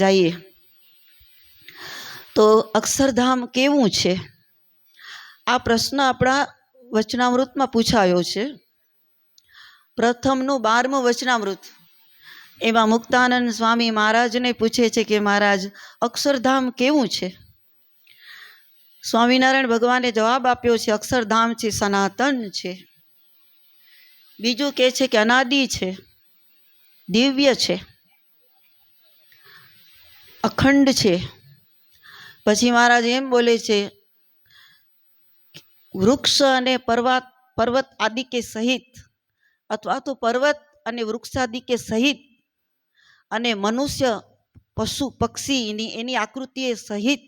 જઈએ તો અક્ષરધામ કેવું છે, આ પ્રશ્ન આપણા વચનામૃતમાં પૂછાયો છે. પ્રથમનું 12મું વચનામૃત, એમાં મુક્તાનંદ સ્વામી મહારાજને પૂછે છે કે મહારાજ અક્ષરધામ કેવું છે? સ્વામિનારાયણ ભગવાને જવાબ આપ્યો છે, અક્ષરધામ છે સનાતન છે. બીજું કહે છે કે અનાદિ છે, દિવ્ય છે, અખંડ છે. પછી મહારાજ એમ બોલે છે, વૃક્ષ અને પર્વત આદિ કે સહિત, અથવા તો પર્વત અને વૃક્ષાદિ કે સહિત, અને મનુષ્ય પશુ પક્ષી એની આકૃતિ સહિત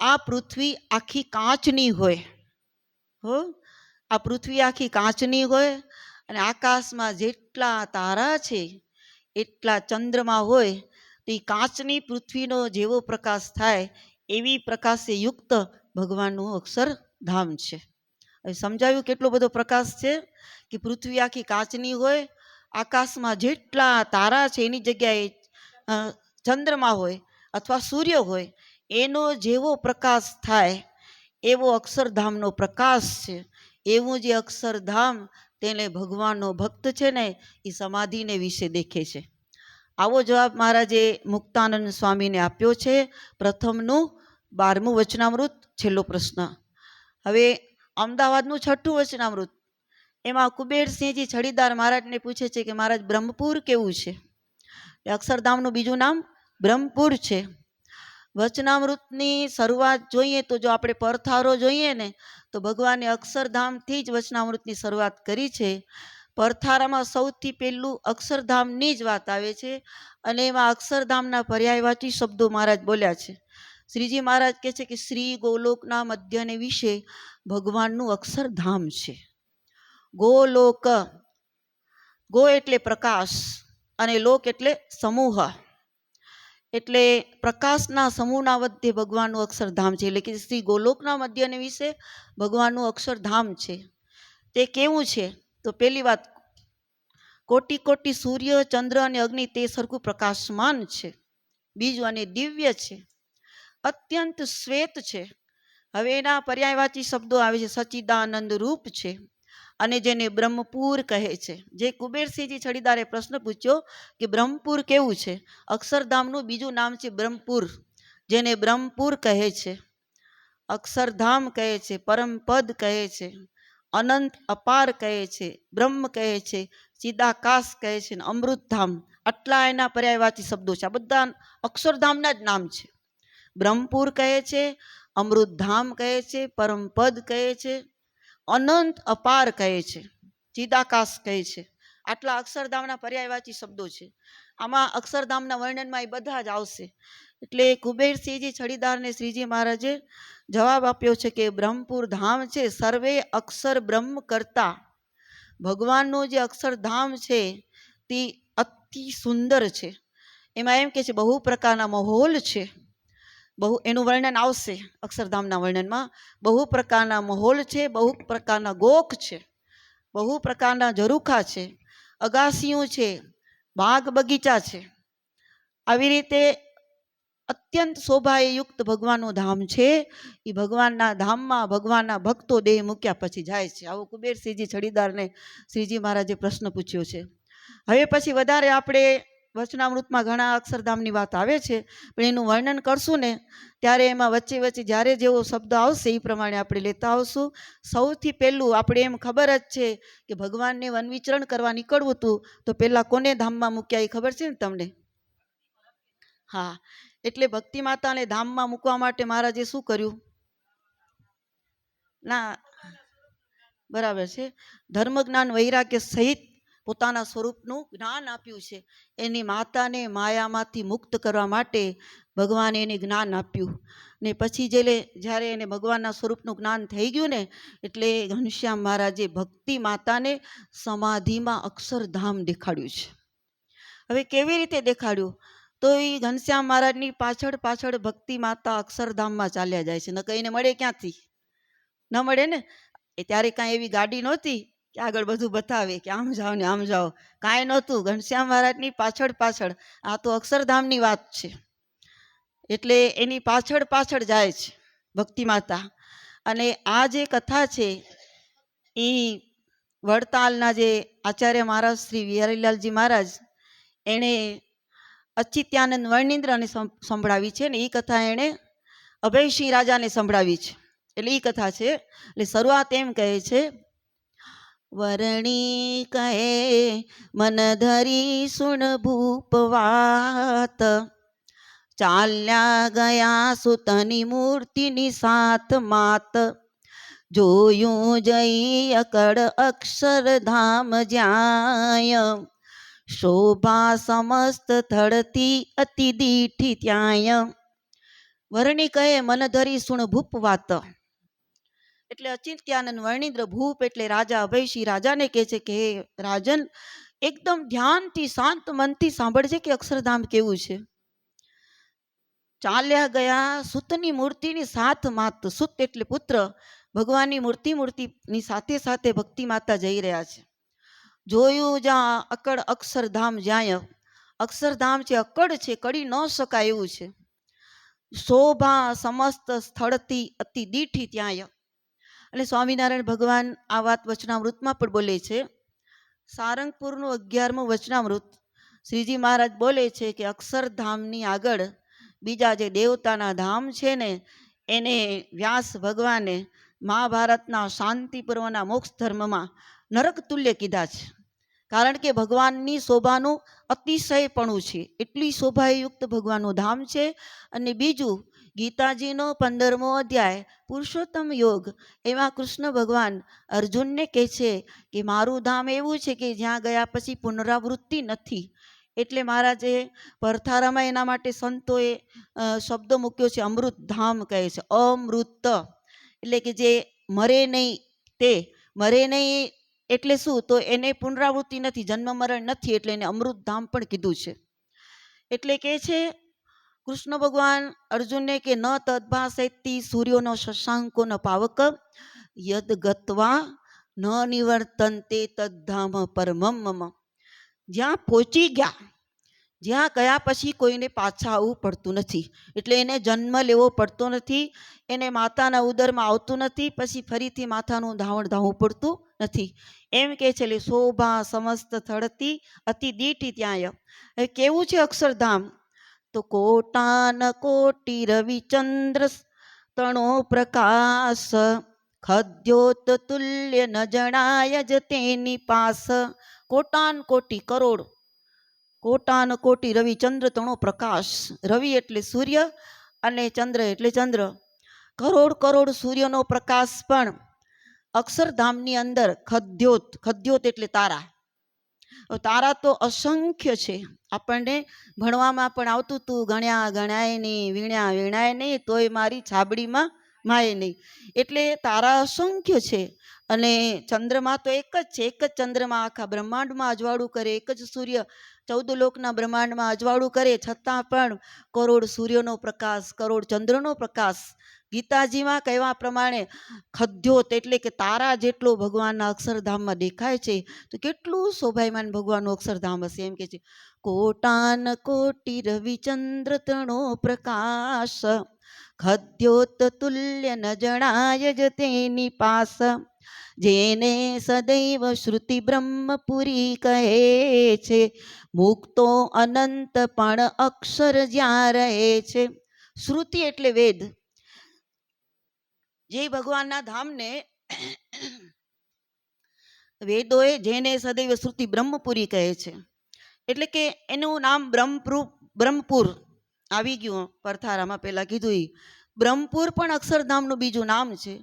આ પૃથ્વી આખી કાચની હોય. આ પૃથ્વી આખી કાચની હોય અને આકાશમાં જેટલા તારા છે એટલા ચંદ્રમા હોય. તો એ કાચની પૃથ્વીનો જેવો પ્રકાશ થાય એવી પ્રકાશે યુક્ત ભગવાનનું અક્ષરધામ છે. હવે સમજાયું કેટલો બધો પ્રકાશ છે કે પૃથ્વી આખી કાચની હોય, આકાશમાં જેટલા તારા છે એની જગ્યાએ ચંદ્રમા હોય અથવા સૂર્ય હોય, એનો જેવો પ્રકાશ થાય એવો અક્ષરધામનો પ્રકાશ છે. એવું જે અક્ષરધામ તેને ભગવાનનો ભક્ત છે ને એ સમાધિને વિશે દેખે છે. આવો જવાબ મહારાજે મુક્તાનંદ સ્વામીને આપ્યો છે. પ્રથમનું 12મું વચનામૃત, છેલ્લો પ્રશ્ન. હવે અમદાવાદનું 6ઠું વચનામૃત, એમાં કુબેરસિંહજી છડીદાર મહારાજને પૂછે છે કે મહારાજ બ્રહ્મપુર કેવું છે? અક્ષરધામનું બીજું નામ બ્રહ્મપુર છે. વચનામૃતની શરૂઆત જોઈએ તો જો આપણે પરથારો જોઈએ ને તો ભગવાને અક્ષરધામથી જ વચનામૃતની શરૂઆત કરી છે. પરથારામાં સૌથી પહેલું અક્ષરધામની જ વાત આવે છે અને એમાં અક્ષરધામના પર્યાયવાચી શબ્દો મહારાજ બોલ્યા છે. શ્રીજી મહારાજ કહે છે કે શ્રી ગોલોકના મધ્યને વિશે ભગવાનનું અક્ષરધામ છે. ગોલોક, ગો એટલે પ્રકાશ અને લોક એટલે સમૂહ, એટલે પ્રકાશના સમૂહના મધ્ય ભગવાનનું અક્ષરધામ છે. એટલે કે શ્રી ગોલોકના મધ્યને વિશે ભગવાનનું અક્ષરધામ છે. તે કેવું છે? તો પહેલી વાત, કોટી કોટી સૂર્ય ચંદ્ર અને અગ્નિ તે સરખું પ્રકાશમાન છે. બીજું, અને દિવ્ય છે, અત્યંત શ્વેત છે. હવે એના પર્યાયવાચી શબ્દો આવે છે, સચ્ચિદાનંદ રૂપ છે અને જેને બ્રહ્મપુર કહે છે. જે કુબેરસિંહજી છડીદારે પ્રશ્ન પૂછ્યો કે બ્રહ્મપુર કેવું છે? અક્ષરધામનું બીજું નામ છે બ્રહ્મપુર, જેને બ્રહ્મપુર કહે છે, અક્ષરધામ કહે છે, પરમપદ કહે છે, અનંત અપાર કહે છે, બ્રહ્મ કહે છે, ચિદાકાશ કહે છે, અમૃતધામ. આટલા એના પર્યાયવાચી શબ્દો છે. આ બધા અક્ષરધામના જ નામ છે. બ્રહ્મપુર કહે છે, અમૃતધામ કહે છે, પરમપદ કહે છે, અનંત અપાર કહે છે, ચિદાકાશ કહે છે. આટલા અક્ષરધામના પર્યાયવાચી શબ્દો છે. આમાં અક્ષરધામના વર્ણનમાં એ બધા જ આવશે. એટલે કુબેરસિંહજી છડીદારને શ્રીજી મહારાજે જવાબ આપ્યો છે કે બ્રહ્મપુર ધામ છે સર્વે અક્ષર બ્રહ્મ કરતા. ભગવાનનું જે અક્ષરધામ છે તે અતિ સુંદર છે. એમાં એમ કે છે બહુ પ્રકારના મહોલ છે. એનું વર્ણન આવશે અક્ષરધામના વર્ણનમાં. બહુ પ્રકારના મહોલ છે, બહુ પ્રકારના ગોખ છે, બહુ પ્રકારના ઝરૂખા છે, અગાસીઓ છે, બાગ બગીચા છે. આવી રીતે અત્યંત શોભાયુક્ત ભગવાનનું ધામ છે. એ ભગવાનના ધામમાં ભગવાનના ભક્તો દેહ મૂક્યા પછી જાય છે. આવો કુબેરસિંહજી છડીદારને શ્રીજી મહારાજે પ્રશ્ન પૂછ્યો છે. હવે પછી વધારે આપણે વચનામૃતમાં ઘણા અક્ષરધામની વાત આવે છે, પણ એનું વર્ણન કરશું ને ત્યારે એમાં વચ્ચે વચ્ચે જ્યારે જેવો શબ્દ આવશે એ પ્રમાણે આપણે લેતા આવશું. સૌથી પહેલું આપણે એમ ખબર જ છે કે ભગવાનને વનવિચરણ કરવા નીકળવું હતું તો પહેલાં કોને ધામમાં મૂક્યા એ ખબર છે ને તમને? હા, એટલે ભક્તિ માતાને ધામમાં મૂકવા માટે મહારાજે શું કર્યું? ના, બરાબર છે, ધર્મ જ્ઞાન વૈરાગ્ય સહિત પોતાના સ્વરૂપનું જ્ઞાન આપ્યું છે. એની માતાને માયામાંથી મુક્ત કરવા માટે ભગવાને એને જ્ઞાન આપ્યું. ને પછી જ્યારે એને ભગવાનના સ્વરૂપનું જ્ઞાન થઈ ગયું ને એટલે ઘનશ્યામ મહારાજે ભક્તિ માતાને સમાધિમાં અક્ષરધામ દેખાડ્યું છે. હવે કેવી રીતે દેખાડ્યું? તો એ ઘનશ્યામ મહારાજની પાછળ પાછળ ભક્તિ માતા અક્ષરધામમાં ચાલ્યા જાય છે. ન કહીને મળે ક્યાંથી? ન મળે ને. એ ત્યારે કાંઈ એવી ગાડી નહોતી કે આગળ બધું બતાવે કે આમ જાઓ ને આમ જાઓ, કાંઈ નહોતું. ઘનશ્યામ મહારાજની પાછળ પાછળ. આ તો અક્ષરધામની વાત છે. એટલે એની પાછળ પાછળ જાય છે ભક્તિ માતા. અને આ જે કથા છે એ વડતાલના જે આચાર્ય મહારાજ શ્રી વિહારીલાલજી મહારાજ એણે અચ્યુતાનંદ વર્ણિન્દ્રને સંભળાવી છે ને એ કથા એણે અભયસિંહ રાજાને સંભળાવી છે. એટલે એ કથા છે. એટલે શરૂઆત એમ કહે છે, વરણી કહે મન ધરી સુણ ભૂપ વાત, ચાલ્યા ગયા સુતની મૂર્તિની સાથ માત, જોયું જઈ અકળ અક્ષરધામ જ્યાય, શોભા સમસ્ત થળતી અતિ દીઠી ત્યાંય. વરણી કહે મન ધરી સુણ ભૂપ વાત, એટલે અચિંત્યાનંદ વર્ણિન્દ્ર, ભૂપ એટલે રાજા, અભયસિંહ રાજાને કહે છે કે હે રાજન, એકદમ ધ્યાનથી શાંત મનથી સાંભળજે કે અક્ષરધામ કેવું છે. ચાલ્યા ગયા સુતની મૂર્તિની સાથ માત, સુત એટલે પુત્ર, ભગવાનની મૂર્તિની સાથે સાથે ભક્તિ માતા જઈ રહ્યા છે. જોયું જ્યાં અકળ અક્ષરધામ જ્યાંય, અક્ષરધામ છે અકળ છે, કડી ન શકાય એવું છે. શોભા સમસ્ત સ્થળથી અતિ દીઠી ત્યાંય. એટલે સ્વામિનારાયણ ભગવાન આ વાત વચનામૃતમાં પણ બોલે છે. સારંગપુરનું 11મું વચનામૃત શ્રીજી મહારાજ બોલે છે કે અક્ષરધામની આગળ બીજા જે દેવતાના ધામ છે ને એને વ્યાસ ભગવાને મહાભારતના શાંતિ પર્વના મોક્ષ ધર્મમાં નરક તુલ્ય કીધા છે. કારણ કે ભગવાનની શોભાનું અતિશયપણું છે, એટલી શોભાયુક્ત ભગવાનનું ધામ છે. અને બીજું ગીતાજીનો 15મો અધ્યાય પુરુષોત્તમ યોગ, એમાં કૃષ્ણ ભગવાન અર્જુનને કહે છે કે મારું ધામ એવું છે કે જ્યાં ગયા પછી પુનરાવૃત્તિ નથી. એટલે મહારાજે પરથારામાં એના માટે સંતોએ શબ્દ મૂક્યો છે, અમૃત ધામ કહે છે. અમૃત એટલે કે જે મરે નહીં, તે મરે નહીં એટલે શું, તો એને પુનરાવૃત્તિ નથી, જન્મ મરણ નથી, એટલે એને અમૃત ધામ પણ કીધું છે. એટલે કે છે કૃષ્ણ ભગવાન અર્જુનને કે ન તદ્ભાસેતી સૂર્યોનો શશાંકો ન પાવક, યદ ગત્વા ન નિવર્તન્તે તદ્ધામ પરમમ મમ. જ્યાં પહોંચી ગયા, જ્યાં ગયા પછી કોઈને પાછા આવવું પડતું નથી. એટલે એને જન્મ લેવો પડતો નથી, એને માતાના ઉદરમાં આવતું નથી, પછી ફરીથી માતાનું ધાવણ ધાવવું પડતું નથી. એમ કે છે. એટલે શોભા સમસ્ત થળતી અતિ દીઠી ત્યાંય. હવે કેવું છે અક્ષરધામ, તો કોટાન કોટી રવિચંદ્ર તણો પ્રકાશ, ખદ્યોત તુલ્ય ન જણાય જ તેની પાસ. કોટાન કોટી કરોડ, કોટાન કોટી રવિ ચંદ્ર તણો પ્રકાશ, રવિ એટલે સૂર્ય અને ચંદ્ર એટલે ચંદ્ર, કરોડ કરોડ સૂર્યનો પ્રકાશ પણ અક્ષરધામની અંદર ખદ્યોત, ખદ્યોત એટલે તારા. તારા તો અસંખ્ય છે. આપણને ભણવામાં પણ આવતું હતું, ગણ્યા ગણાય નહીં, વીણ્યા વીણાય નહીં, તોય મારી છાબડીમાં માય નહીં. એટલે તારા અસંખ્ય છે. અને ચંદ્રમાં તો એક જ છે, એક જ ચંદ્રમાં આખા બ્રહ્માંડમાં અજવાળું કરે, એક જ સૂર્ય 14 લોકના બ્રહ્માંડમાં અજવાળું કરે, છતાં પણ કરોડ સૂર્યનો પ્રકાશ, કરોડ ચંદ્રનો પ્રકાશ. ગીતાજીમાં કહેવા પ્રમાણે ખદ્યોત એટલે કે તારા જેટલો ભગવાનના અક્ષરધામમાં દેખાય છે. તો કેટલું શોભાયમાન ભગવાનનું અક્ષરધામ હશે. એમ કે છે કોટાન કોટી રવિચંદ્ર તણો પ્રકાશ, ખદ્યોત તુલ્ય ન જણાય જ તેની પાસ, જેને સદૈવ શ્રુતિ બ્રહ્મપુરી કહે છે, મુક્તો અનંત પણ અક્ષર જ્યાં રહે છે. શ્રુતિ એટલે વેદ. જે ભગવાનના ધામને વેદોએ જેને સદૈવ શ્રુતિ બ્રહ્મપુરી કહે છે, એટલે કે એનું નામ બ્રહ્મપુર આવી ગયું. પરથારામાં પહેલાં કીધું એ બ્રહ્મપુર પણ અક્ષરધામનું બીજું નામ છે.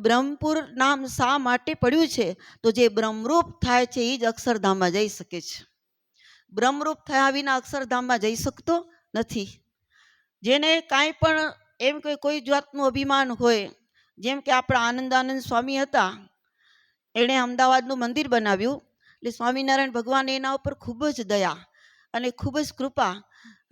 બ્રહ્મપુર નામ શા માટે પડ્યું છે, તો જે બ્રહ્મરૂપ થાય છે એ જ અક્ષરધામમાં જઈ શકે છે. બ્રહ્મરૂપ થયા વિના અક્ષરધામમાં જઈ શકતો નથી. જેને કાંઈ પણ એમ કોઈ જાતનું અભિમાન હોય, જેમ કે આપણા આનંદાનંદ સ્વામી હતા, એણે અમદાવાદનું મંદિર બનાવ્યું. એટલે સ્વામિનારાયણ ભગવાન એના ઉપર ખૂબ જ દયા અને ખૂબ જ કૃપા.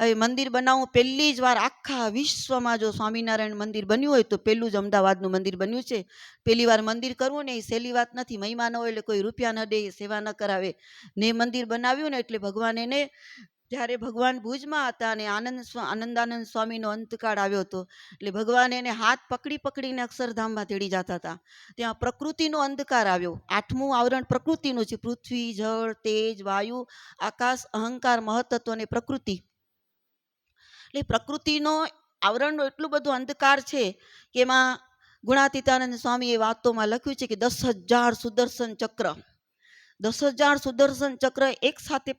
હવે મંદિર બનાવવું પહેલી જ વાર આખા વિશ્વમાં જો સ્વામિનારાયણ મંદિર બન્યું હોય તો પહેલું જ અમદાવાદનું મંદિર બન્યું છે. પહેલી વાર મંદિર કરવું ને એ સહેલી વાત નથી. મહિમા ન હોય એટલે કોઈ રૂપિયા ન દે, સેવા ન કરાવે ને મંદિર બનાવ્યું ને એટલે ભગવાન એને જ્યારે ભગવાન ભુજમાં હતા અને આનંદાનંદ સ્વામીનો અંતકાળ આવ્યો હતો, એટલે ભગવાન એને હાથ પકડી પકડીને અક્ષરધામમાં તેડી જતા હતા. ત્યાં પ્રકૃતિનો અંધકાર આવ્યો. 8મું આવરણ પ્રકૃતિનું છે. પૃથ્વી, જળ, તેજ, વાયુ, આકાશ, અહંકાર, મહત્તત્વ અને પ્રકૃતિ. એટલે પ્રકૃતિનો આવરણનો એટલું બધું અંધકાર છે કે એમાં ગુણાતીતાનંદ સ્વામીએ વાતોમાં લખ્યું છે કે 10,000 સુદર્શન ચક્ર, 10,000 સુદર્શન ચક્ર એક સાથે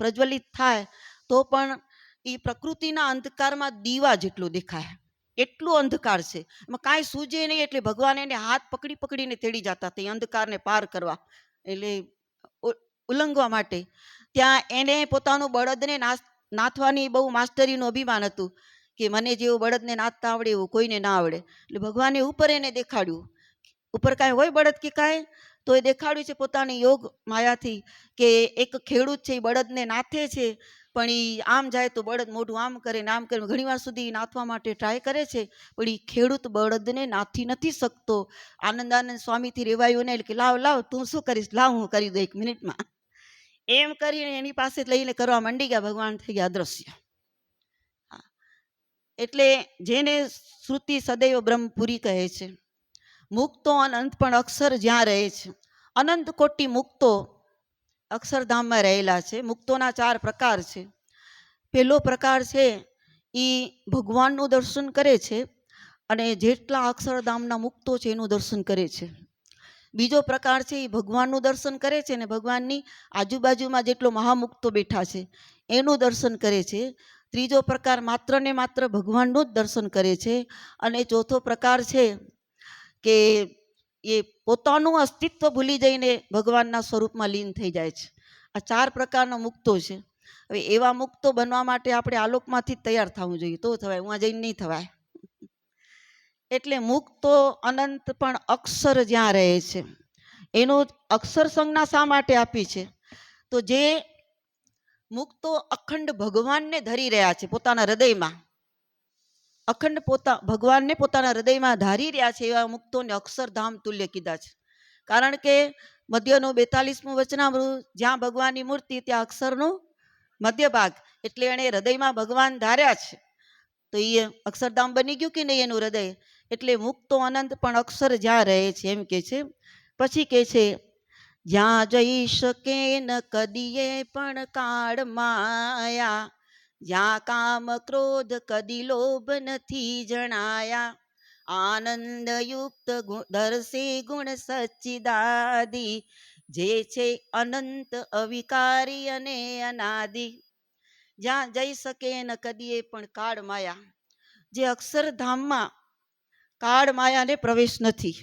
પ્રજ્વલિત થાય તો પણ એ પ્રકૃતિના અંધકારમાં દીવા જેટલું દેખાય, એટલું અંધકાર છે. એમાં કાંઈ સૂજે નહીં. એટલે ભગવાન એને હાથ પકડી પકડીને તેડી જતા તે અંધકારને પાર કરવા, એટલે ઉલ્લંઘવા માટે. ત્યાં એને પોતાનું બળદને નાથવાની બહુ માસ્ટરીનું અભિમાન હતું કે મને જેવું બળદને નાથતા આવડે એવું કોઈને ના આવડે. એટલે ભગવાને ઉપર એને દેખાડ્યું. ઉપર કાંઈ હોય બળદ કે કાંઈ, તો એ દેખાડ્યું છે પોતાની યોગ માયાથી કે એક ખેડૂત છે એ બળદને નાથે છે, પણ એ આમ જાય તો બળદ મોઢું આમ કરે ને આમ કરે. ઘણીવાર સુધી નાથવા માટે ટ્રાય કરે છે, પણ એ ખેડૂત બળદને નાથી નથી શકતો. આનંદાનંદ સ્વામીથી રેવાયું ને, એટલે કે લાવ લાવ તું શું કરીશ, લાવ હું કરી દઉં 1 મિનિટમાં. એમ કરીને એની પાસે લઈને કરવા માંડી ગયા. ભગવાન થઈ ગયા અદ્રશ્ય. એટલે જેને શ્રુતિ સદૈવ બ્રહ્મપુરી કહે છે. મુક્તો અનંત પણ અક્ષર જ્યાં રહે છે. અનંત કોટી મુક્તો અક્ષરધામમાં રહેલા છે. મુક્તોના 4 પ્રકાર છે. પહેલો પ્રકાર છે એ ભગવાનનું દર્શન કરે છે અને જેટલા અક્ષરધામના મુક્તો છે એનું દર્શન કરે છે. બીજો પ્રકાર છે એ ભગવાનનું દર્શન કરે છે અને ભગવાનની આજુબાજુમાં જેટલો મહામુક્તો બેઠા છે એનું દર્શન કરે છે. ત્રીજો પ્રકાર માત્ર ને માત્ર ભગવાનનું જ દર્શન કરે છે. અને ચોથો પ્રકાર છે કે એ પોતાનું અસ્તિત્વ ભૂલી જઈને ભગવાનના સ્વરૂપમાં લીન થઈ જાય છે. આ 4 પ્રકારના મુક્તો છે. હવે એવા મુક્તો બનવા માટે આપણે આલોકમાંથી જ તૈયાર થવું જોઈએ, તો થવાય, ઉहाँ જઈને નહીં થવાય. એટલે મુક્તો અનંત પણ અક્ષર જ્યાં રહે છે. એનું અક્ષર સંજ્ઞા શા માટે આપી છે? તો જે મુક્તો અખંડ ભગવાનને ધરી રહ્યા છે પોતાના હૃદયમાં, અખંડ ભગવાનને પોતાના હૃદયમાં ધારી રહ્યા છે, એવા મુક્તોને અક્ષરધામ તુલ્ય કીધા છે. કારણ કે મધ્યનું 42મું વચનામૃત, જ્યાં ભગવાનની મૂર્તિ ત્યાં અક્ષરનું મધ્ય ભાગ, એટલે એણે હૃદયમાં ભગવાન ધાર્યા છે. તો એ અક્ષરધામ બની ગયું કે નહીં એનું હૃદય. એટલે મુક્તો અનંત પણ અક્ષર જ્યાં રહે છે એમ કે છે. પછી કે છે જ્યાં જઈ શકે ન કદીએ પણ કાળ માયા, જ્યાં કામ ક્રોધ કદી લોભ નથી જણાયા, આનંદ યુક્ત દર્શે ગુણ સચ્ચિદાદી, જે છે અનંત અવિકારી અને અનાદિ. જ્યાં જઈ શકે ન કદીએ પણ કાળ માયા, જે અક્ષરધામમાં કાળ માયાને પ્રવેશ નથી.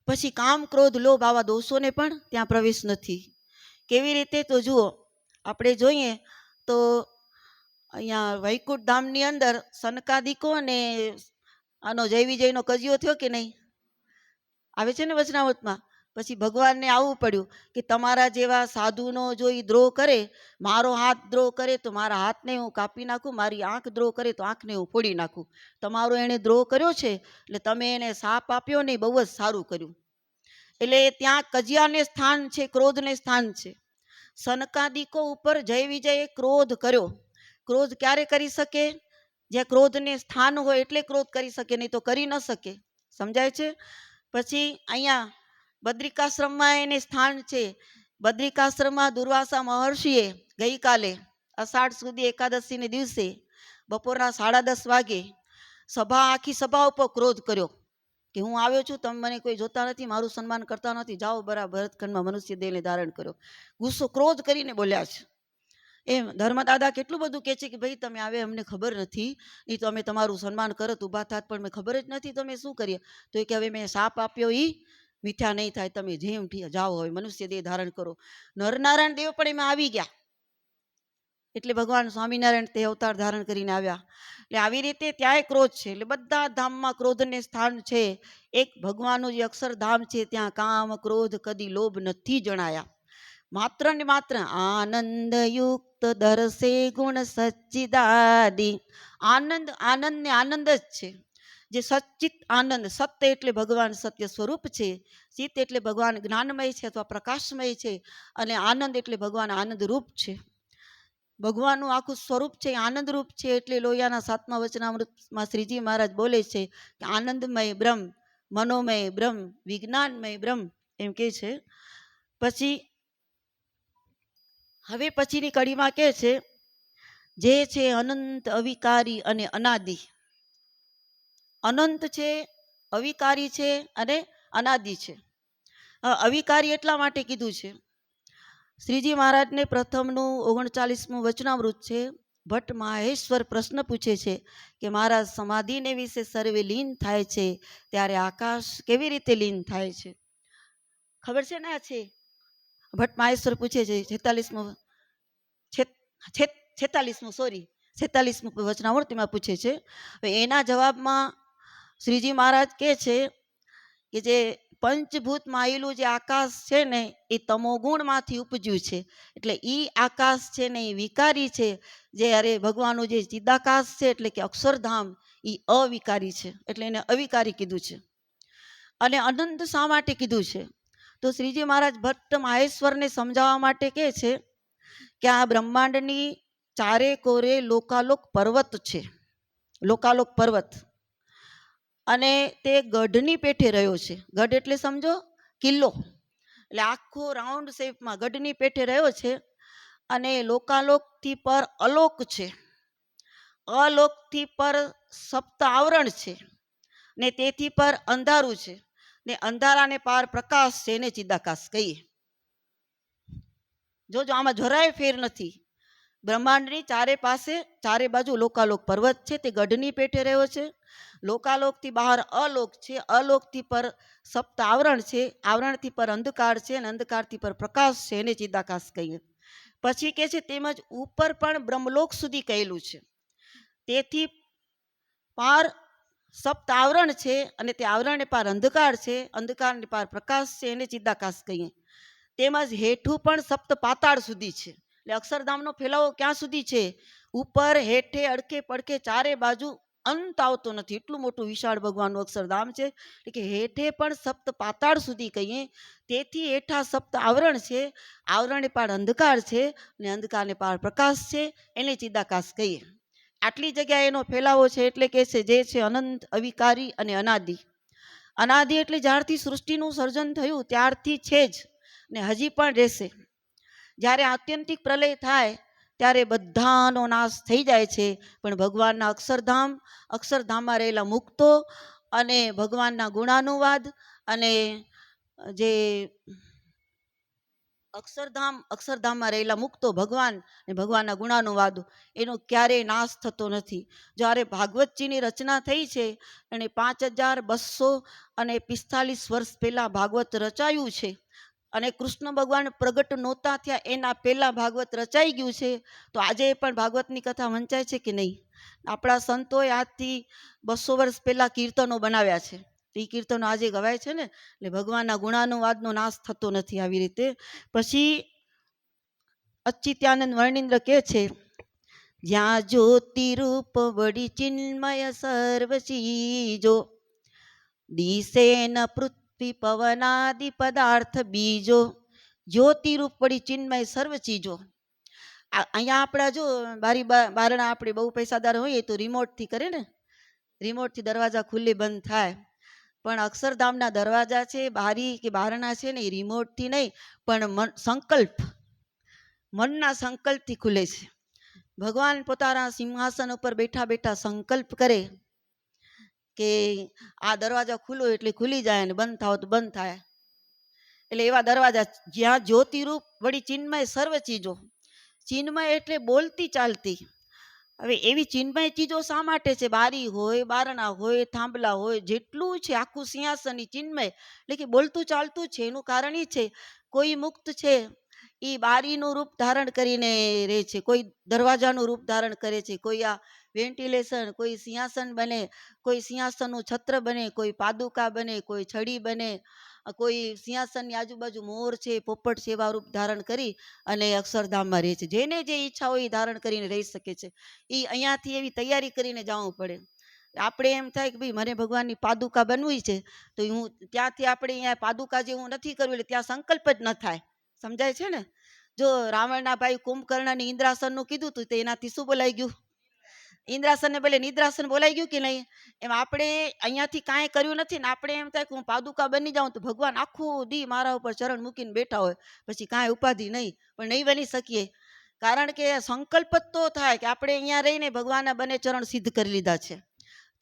પછી કામ ક્રોધ લોભ આવા દોષોને પણ ત્યાં પ્રવેશ નથી. કેવી રીતે? તો જુઓ, આપણે જોઈએ તો અહીંયા વૈકુંઠ ધામની અંદર સનકાદિકો અને આનો જય વિજયનો કજિયો થયો કે નહીં, આવે છે ને વચનામૃતમાં. પછી ભગવાનને આવવું પડ્યું કે તમારા જેવા સાધુનો જો એ દ્રોહ કરે, મારો હાથ દ્રોહ કરે તો મારા હાથને હું કાપી નાખું, મારી આંખ દ્રોહ કરે તો આંખને હું ફોડી નાખું. તમારો એણે દ્રોહ કર્યો છે એટલે તમે એને શાપ આપ્યો ને, બહુ જ સારું કર્યું. એટલે ત્યાં કજિયાને સ્થાન છે, ક્રોધને સ્થાન છે. સનકાદિકો ઉપર જય વિજયે ક્રોધ કર્યો. ક્રોધ ક્યારે કરી શકે? જ્યાં ક્રોધને સ્થાન હોય એટલે ક્રોધ કરી શકે, નહીં તો કરી ન શકે. સમજાય છે? પછી અહીંયા બદ્રિકાશ્રમમાં એને સ્થાન છે. બદ્રિકાશ્રમમાં દુર્વાસા મહર્ષિએ ગઈકાલે અષાઢ સુધી એકાદશીને દિવસે બપોરના 10:30 વાગે આખી સભા ઉપર ક્રોધ કર્યો કે હું આવ્યો છું, તમે મને કોઈ જોતા નથી, મારું સન્માન કરતા નથી, જાઓ બરાબર ભરતખંડમાં મનુષ્ય દેહને ધારણ કર્યો. ગુસ્સો ક્રોધ કરીને બોલ્યા છે. એમ ધર્મદાદા કેટલું બધું કહે છે કે ભાઈ તમે આવે અમને ખબર નથી, નહીં તો અમે તમારું સન્માન કરત, ઊભા થાત, પણ મેં ખબર જ નથી, તમે શું કરીએ? તો એ કે હવે મેં શાપ આપ્યો એ મીઠા નહીં થાય, તમે જેમ જાઓ હવે મનુષ્ય દેહ ધારણ કરો. નરનારાયણ દેવ પણ એમાં આવી ગયા. એટલે ભગવાન સ્વામિનારાયણ તે અવતાર ધારણ કરીને આવ્યા. એટલે આવી રીતે ત્યાંય ક્રોધ છે. એટલે બધા ધામમાં ક્રોધને સ્થાન છે. એક ભગવાનનું જે અક્ષરધામ છે ત્યાં કામ ક્રોધ કદી લોભ નથી જણાયા. માત્ર ને માત્ર આનંદ યુક્ત દર્શે ગુણ સચ્ચિદાદી. આનંદ, આનંદ ને આનંદ જ છે. જે સચ્ચિત આનંદ, સત્ય એટલે ભગવાન સત્ય સ્વરૂપ છે, ચિત્ત એટલે ભગવાન જ્ઞાનમય છે અથવા પ્રકાશમય છે, અને આનંદ એટલે ભગવાન આનંદ રૂપ છે. ભગવાનનું આખું સ્વરૂપ છે આનંદરૂપ છે. એટલે લોહિયાના 7મા વચનામૃતમાં શ્રીજી મહારાજ બોલે છે કે આનંદમય બ્રહ્મ, મનોમય બ્રહ્મ, વિજ્ઞાનમય બ્રહ્મ એમ કે છે. પછી હવે પછીની કડીમાં કે છે જે છે અનંત, અવિકારી અને અનાદિ. અનંત છે, અવિકારી છે અને અનાદિ છે. અવિકારી એટલા માટે કીધું છે, શ્રીજી મહારાજને પ્રથમનું 39મું વચનામૃત છે. ભટ્ટ માહેશ્વર પ્રશ્ન પૂછે છે કે મહારાજ સમાધિને વિશે સર્વે લીન થાય છે, ત્યારે આકાશ કેવી રીતે લીન થાય છે? ખબર છે ને? આ છે ભટ્ટ માહેશ્વર પૂછે છે 46મું વચનામૃતમાં પૂછે છે. એના જવાબમાં શ્રીજી મહારાજ કહે છે કે જે પંચભૂતમાં આવેલું જે આકાશ છે ને એ તમોગુણમાંથી ઉપજ્યું છે. એટલે એ આકાશ છે ને એ વિકારી છે. જ્યારે ભગવાનનું જે ચિદાકાશ છે એટલે કે અક્ષરધામ એ અવિકારી છે. એટલે એને અવિકારી કીધું છે. અને અનંત શા માટે કીધું છે? તો શ્રીજી મહારાજ ભટ્ટ માહેશ્વરને સમજાવવા માટે કહે છે કે આ બ્રહ્માંડની ચારે કોરે લોકાલોક પર્વત છે. લોકાલોક પર્વત, અને તે ગઢની પેઠે રહ્યો છે. ગઢ એટલે સમજો કિલ્લો, એટલે આખો રાઉન્ડ શેપમાં ગઢની પેઠે રહ્યો છે. અને લોકાલોકથી પર અલોક છે, અલોકથી પર સપ્ત આવરણ છે, ને તેથી પર અંધારું છે, ને અંધારાને પાર પ્રકાશ છે, એને ચિદાકાશ કહીએ. જોજો આમાં જરાય ફેર નથી. બ્રહ્માંડની ચારે પાસે ચારે બાજુ લોકાલોક પર્વત છે, તે ગઢની પેઠે રહ્યો છે. લોકાલોકથી બહાર અલોક છે, અલોકથી પર સપ્ત આવરણ છે, આવરણથી પર અંધકાર છે, અને અંધકારથી પર પ્રકાશ છે, એને ચિદાકાશ કહીએ. પછી કે છે તેમજ ઉપર પણ બ્રહ્મલોક સુધી કહેલું છે. તેથી પાર સપ્ત આવરણ છે, અને તે આવરણને પાર અંધકાર છે, અંધકારને પાર પ્રકાશ છે, એને ચિદાકાશ કહીએ. તેમજ હેઠું પણ સપ્ત પાતાળ સુધી છે. એટલે અક્ષરધામનો ફેલાવો ક્યાં સુધી છે? ઉપર, હેઠે, અડકે પડકે ચારે બાજુ અંત આવતો નથી. એટલું મોટું વિશાળ ભગવાનનું અક્ષરધામ છે. એટલે કે હેઠે પણ સપ્ત પાતાળ સુધી કહીએ. તેથી હેઠા સપ્ત આવરણ છે, આવરણને પાર અંધકાર છે, અને અંધકારને પાર પ્રકાશ છે, એને ચિદાકાશ કહીએ. આટલી જગ્યાએ એનો ફેલાવો છે. એટલે કે છે જે છે અનંત, અવિકારી અને અનાદિ. અનાદિ એટલે જ્યારથી સૃષ્ટિનું સર્જન થયું ત્યારથી છે જ, ને હજી પણ રહેશે. જ્યારે આત્યંતિક પ્રલય થાય ત્યારે બધાનો નાશ થઈ જાય છે. પણ ભગવાનના અક્ષરધામ, અક્ષરધામમાં રહેલા મુક્તો અને ભગવાનના ગુણાનુવાદ અને જે અક્ષરધામમાં રહેલા મુક્તો ભગવાન અને ભગવાનના ગુણાનુવાદો, એનો ક્યારેય નાશ થતો નથી. જ્યારે ભાગવતજીની રચના થઈ છે એને 5245 વર્ષ પહેલાં ભાગવત રચાયું છે. અને કૃષ્ણ ભગવાન પ્રગટ નહોતા થયા એના પહેલાં ભાગવત રચાઈ ગયું છે. તો આજે પણ ભાગવતની કથા વંચાય છે કે નહીં? આપણા સંતોએ આજથી 200 વર્ષ પહેલાં કીર્તનો બનાવ્યા છે. એ કીર્તનો આજે ગવાય છે ને. એટલે ભગવાનના ગુણાનુવાદનો નાશ થતો નથી આવી રીતે. પછી અચ્યુતાનંદ વર્ણિન્દ્ર કહે છે જ્યાં જ્યોતિ રૂપ વળી ચિન્મય સર્વ ચીજો, દિશે ન પૃથ્વી પવનાદિ પદાર્થ બીજો. જ્યોતિ રૂપ વળી ચિન્મય સર્વ ચીજો. અહીંયા આપણા જો બારણા આપણે બહુ પૈસાદાર હોઈએ તો રિમોટથી કરે ને, રિમોટથી દરવાજા ખુલ્લે બંધ થાય. પણ અક્ષરધામના દરવાજા છે, બારી કે બારણા છે ને એ રિમોટથી નહીં, પણ સંકલ્પ, મનના સંકલ્પથી ખુલે છે. ભગવાન પોતાના સિંહાસન ઉપર બેઠા બેઠા સંકલ્પ કરે કે આ દરવાજા ખુલ્લો એટલે ખુલી જાય, અને બંધ થાવ તો બંધ થાય. એટલે એવા દરવાજા જ્યાં જ્યોતિરૂપ વળી ચિન્મય સર્વ ચીજો. ચિન્મય એટલે બોલતી ચાલતી. હવે એવી ચિન્મય ચીજો શા માટે છે? બારી હોય, બારણા હોય, થાંભલા હોય, જેટલું છે આખું સિંહાસન ચિન્મય એટલે કે બોલતું ચાલતું છે. એનું કારણ એ છે કોઈ મુક્ત છે એ બારીનું રૂપ ધારણ કરીને રહે છે, કોઈ દરવાજાનું રૂપ ધારણ કરે છે, કોઈ આ વેન્ટિલેશન, કોઈ સિંહાસન બને, કોઈ સિંહાસનનું છત્ર બને, કોઈ પાદુકા બને, કોઈ છડી બને, કોઈ સિંહાસનની આજુબાજુ મોર છે, પોપટ છે, એવા રૂપ ધારણ કરી અને અક્ષરધામમાં રહે છે. જેને જે ઈચ્છા હોય એ ધારણ કરીને રહી શકે છે. એ અહીંયાથી એવી તૈયારી કરીને જવું પડે. આપણે એમ થાય કે ભાઈ મને ભગવાનની પાદુકા બનવી છે તો હું ત્યાંથી આપણે અહીંયા પાદુકા જેવું નથી કરવું, એટલે ત્યાં સંકલ્પ જ ન થાય. સમજાય છે ને? જો રાવણના ભાઈ કુંભકર્ણને ઇન્દ્રાસનનું કીધું હતું તો એનાથી શું બોલાઈ ગયું? ઇન્દ્રાસનને બોલે નિદ્રાસન બોલાઈ ગયું કે નહીં? એમ આપણે અહીંયાથી કાંઈ કર્યું નથી ને આપણે એમ થાય કે હું પાદુકા બની જાઉં તો ભગવાન આખું દી મારા ઉપર ચરણ મૂકીને બેઠા હોય, પછી કાંઈ ઉપાધિ નહીં, પણ નહીં બની શકીએ. કારણ કે સંકલ્પ જ તો થાય કે આપણે અહીંયા રહીને ભગવાનના બંને ચરણ સિદ્ધ કરી લીધા છે.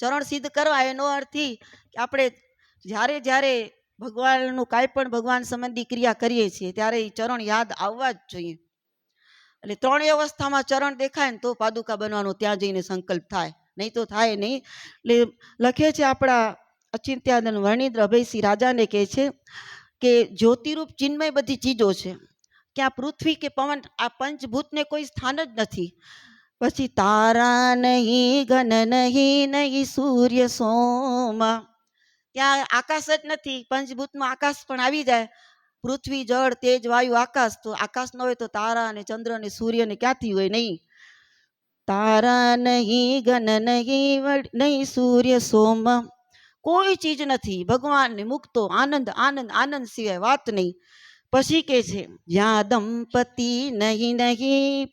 ચરણ સિદ્ધ કરવા એનો અર્થ કે આપણે જ્યારે જ્યારે ભગવાનનું કાંઈ પણ ભગવાન સંબંધી ક્રિયા કરીએ છીએ ત્યારે એ ચરણ યાદ આવવા જ જોઈએ. એટલે ત્રણેય અવસ્થામાં ચરણ દેખાય ને તો પાદુકા બનવાનો ત્યાં જઈને સંકલ્પ થાય, નહીં તો થાય નહીં. એટલે લખે છે આપણા અચિંત્યાનંદ વર્ણિદ્ર અભયસિંહ રાજાને કહે છે કે જ્યોતિરૂપ ચિન્મય બધી ચીજો છે, કે આ પૃથ્વી કે પવન આ પંચભૂતને કોઈ સ્થાન જ નથી. પછી તારા નહીં ઘન નહીં નહીં સૂર્ય સોમ, ત્યાં આકાશ જ નથી. પંચભૂતમાં આકાશ પણ આવી જાય, પૃથ્વી જળ તેજ વાયુ આકાશ, તો આકાશ ન હોય તો તારા અને ચંદ્ર અને સૂર્ય ને ક્યાંથી હોય? નહીં. તારા નહીં ઘન નહીં નહીં સૂર્ય સોમ, કોઈ ચીજ નથી ભગવાનને મુક્તો આનંદ આનંદ આનંદ સિવાય વાત નહીં. પછી કે છે જ્યાં દંપતિ નહીં નહીં,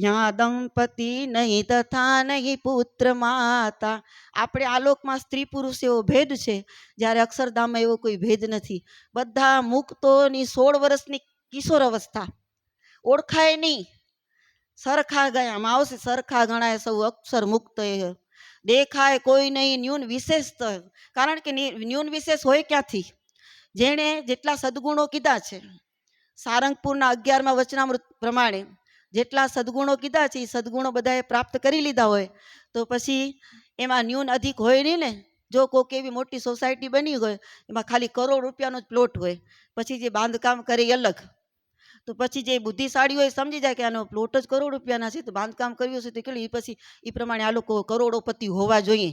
જ્યાં દંપતિ નહીં તથા નહીં પુત્ર માતા. આપણે આલોકમાં સ્ત્રી પુરુષ એવો ભેદ છે, જ્યારે અક્ષરધામમાં એવો કોઈ ભેદ નથી. બધા મુક્તોની 16 વર્ષની કિશોર અવસ્થા, ઓળખાય નહીં, સરખા ગયામાં આવશે, સરખા ગણાય સૌ અક્ષર મુક્ત. દેખાય કોઈ નહીં ન્યૂન વિશેષ, કારણ કે ન્યૂન વિશેષ હોય ક્યાંથી? જેણે જેટલા સદગુણો કીધા છે, સારંગપુરના 11મા વચનામૃત પ્રમાણે જેટલા સદગુણો કીધા છે એ સદગુણો બધાએ પ્રાપ્ત કરી લીધા હોય તો પછી એમાં ન્યૂન અધિક હોય નહીં ને. જો કોઈક એવી મોટી સોસાયટી બની હોય એમાં ખાલી કરોડ રૂપિયાનો જ પ્લોટ હોય, પછી જે બાંધકામ કરે એ અલગ, તો પછી જે બુદ્ધિશાળી હોય સમજી જાય કે આનો પ્લોટ જ કરોડ રૂપિયાના છે તો બાંધકામ કર્યું છે તો કેટલી, પછી એ પ્રમાણે આ લોકો કરોડોપતિ હોવા જોઈએ.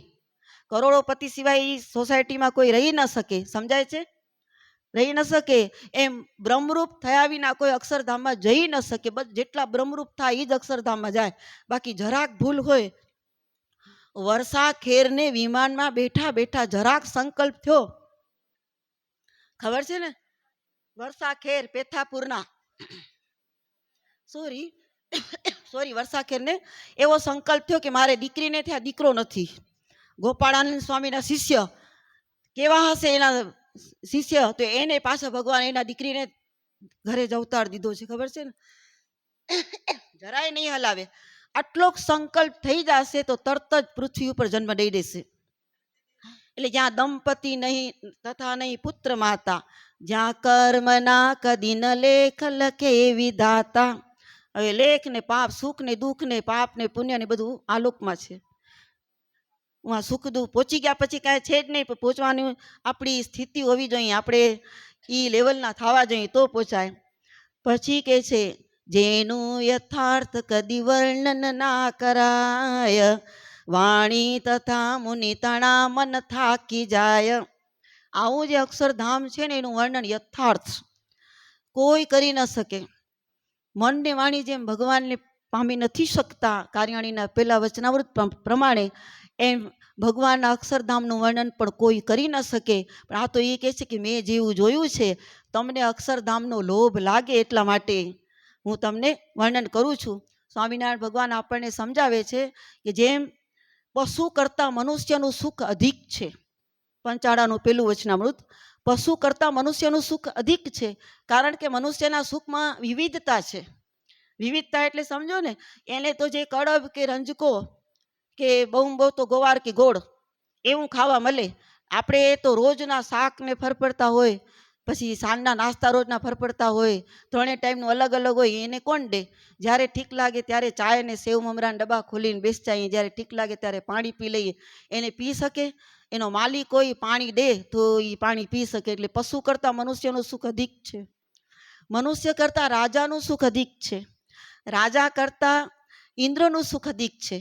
કરોડોપતિ સિવાય એ સોસાયટીમાં કોઈ રહી ન શકે, સમજાય છે? રહી ન શકે. એમ બ્રહ્મરૂપ થયા વિના કોઈ અક્ષરધામમાં જઈ ન શકે. બસ જેટલા બ્રહ્મરૂપ થાય એ જ અક્ષરધામમાં જાય. બાકી જરાક ભૂલ હોય, વર્ષા ખેરને વિમાનમાં બેઠા બેઠા જરાક સંકલ્પ થયો, ખબર છે ને? વર્ષા ખેર પેથાપુરના સોરી વર્ષા ખેરને એવો સંકલ્પ થયો કે મારે દીકરીને થયા દીકરો નથી. ગોપાળાનંદ સ્વામીના શિષ્ય કેવા હશે એના શિષ્ય, તો એને પાછા ભગવાન એના દીકરીને ઘરે જ અવતાર દીધો છે, ખબર છે ને? જરાય નહીં હલાવે. આટલો સંકલ્પ થઈ જશે તો તરત જ પૃથ્વી ઉપર જન્મ દઈ દેશે. એટલે જ્યાં દંપતિ નહીં તથા નહીં પુત્ર માતા, જ્યાં કર્મના કદી ન લેખ લખે વિધાતા. હવે લેખ ને પાપ, સુખ ને દુઃખ ને પાપ ને પુણ્ય ને બધું આલોકમાં છે. સુખ દુઃખ પહોંચી ગયા પછી કાંઈ છે જ નહીં, પણ પહોંચવાની આપણી સ્થિતિ હોવી જોઈએ, આપણે એ લેવલના થવા જોઈએ તો પહોંચાય. પછી કે છે જેનું યથાર્થ કદી વર્ણન ના કરાય, વાણી તથા મુનિ તણા મન થાકી જાય. આવું જે અક્ષરધામ છે ને એનું વર્ણન યથાર્થ કોઈ કરી ન શકે. મન ને વાણી જેમ ભગવાનને પામી નથી શકતા કાર્યાણીના પહેલા વચનાવૃત પ્રમાણે, એમ ભગવાનના અક્ષરધામનું વર્ણન પણ કોઈ કરી ન શકે. પણ આ તો એ કહે છે કે મેં જેવું જોયું છે, તમને અક્ષરધામનો લોભ લાગે એટલા માટે હું તમને વર્ણન કરું છું. સ્વામિનારાયણ ભગવાન આપણને સમજાવે છે કે જેમ પશુ કરતાં મનુષ્યનું સુખ અધિક છે, પંચાળાનું પેલું વચનામૃત, પશુ કરતાં મનુષ્યનું સુખ અધિક છે. કારણ કે મનુષ્યના સુખમાં વિવિધતા છે. વિવિધતા એટલે સમજો ને, એને તો જે કડબ કે રંજકો કે બહુ તો ગોવાર કે ગોળ એવું ખાવા મળે. આપણે તો રોજના શાક ને ફરફરતા હોય, પછી સાંજના નાસ્તા રોજના ફરફરતા હોય, ત્રણેય ટાઈમનું અલગ અલગ હોય. એને કોણ દે? જ્યારે ઠીક લાગે ત્યારે ચાય ને સેવ મમરાના ડબ્બા ખોલીને બેસતા, જ્યારે ઠીક લાગે ત્યારે પાણી પી લઈએ. એને પી શકે? એનો માલિક કોઈ પાણી દે તો એ પાણી પી શકે. એટલે પશુ કરતાં મનુષ્યનું સુખ અધિક છે. મનુષ્ય કરતાં રાજાનું સુખ અધિક છે. રાજા કરતાં ઇન્દ્રનું સુખ અધિક છે.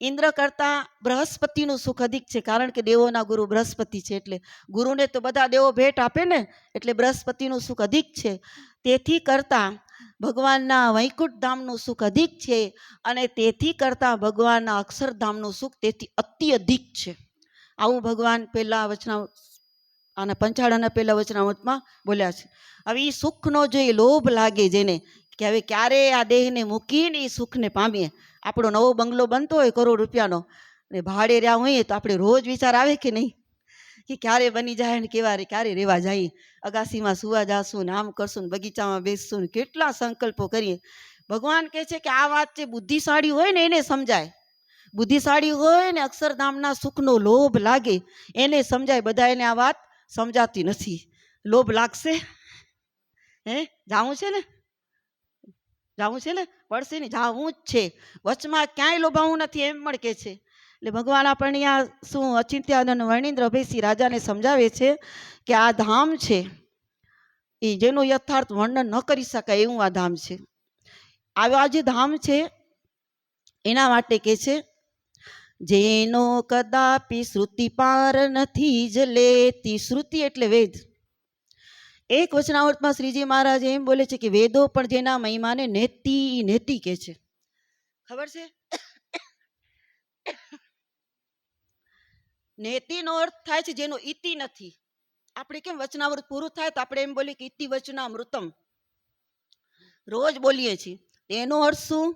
ઇન્દ્ર કરતાં બૃહસ્પતિનું સુખ અધિક છે. કારણ કે દેવોના ગુરુ બૃહસ્પતિ છે, એટલે ગુરુને તો બધા દેવો ભેટ આપે ને, એટલે બૃહસ્પતિનું સુખ અધિક છે. તેથી કરતાં ભગવાનના વૈકુંઠ ધામનું સુખ અધિક છે, અને તેથી કરતાં ભગવાનના અક્ષરધામનું સુખ તેથી અતિ અધિક છે. આવું ભગવાન પહેલા વચના આના પંચાળાના પહેલા વચનામૃતમાં બોલ્યા છે. હવે એ સુખનો જો એ લોભ લાગે જેને કે હવે ક્યારે આ દેહને મૂકીને એ સુખને પામીએ. આપણો નવો બંગલો બનતો હોય કરોડ રૂપિયાનો અને ભાડે રહ્યા હોઈએ તો આપણે રોજ વિચાર આવે કે નહીં કે ક્યારે બની જાય ને ક્યારે રહેવા જઈએ, અગાસીમાં સુવા જાશું ને આમ કરશું ને બગીચામાં બેસશું ને કેટલા સંકલ્પો કરીએ. ભગવાન કહે છે કે આ વાત જે બુદ્ધિશાળી હોય ને એને સમજાય. બુદ્ધિશાળી હોય ને અક્ષરધામના સુખનો લોભ લાગે એને સમજાય. બધા એને આ વાત સમજાતી નથી. લોભ લાગશે, જાવું છે ને પડશે ને, જાવું જ છે. વચમાં ક્યાંય લોભાવું નથી એમ પણ કે છે. એટલે ભગવાન આપણને અહીંયા શું અચિંત્યાનંદ વર્ણિન્દ્ર અભયસિંહ રાજાને સમજાવે છે કે આ ધામ છે એ જેનું યથાર્થ વર્ણન ન કરી શકાય એવું આ ધામ છે. આ જે ધામ છે એના માટે કે છે જેનો કદાપી શ્રુતિ પાર નથી જ લેતી. શ્રુતિ એટલે વેદ. એક વચનામૃતમાં શ્રીજી મહારાજ એમ બોલે છે કે વેદો પણ જેના મહિમાને નેતિ કે છે. ખબર છે? નેતિનો અર્થ થાય છે જેનો ઇતિ નથી. આપણે કેમ વચનામૃત પૂરું થાય તો આપણે એમ બોલીએ કે ઇતિ વચનામૃતમ, રોજ બોલીએ છીએ. એનો અર્થ શું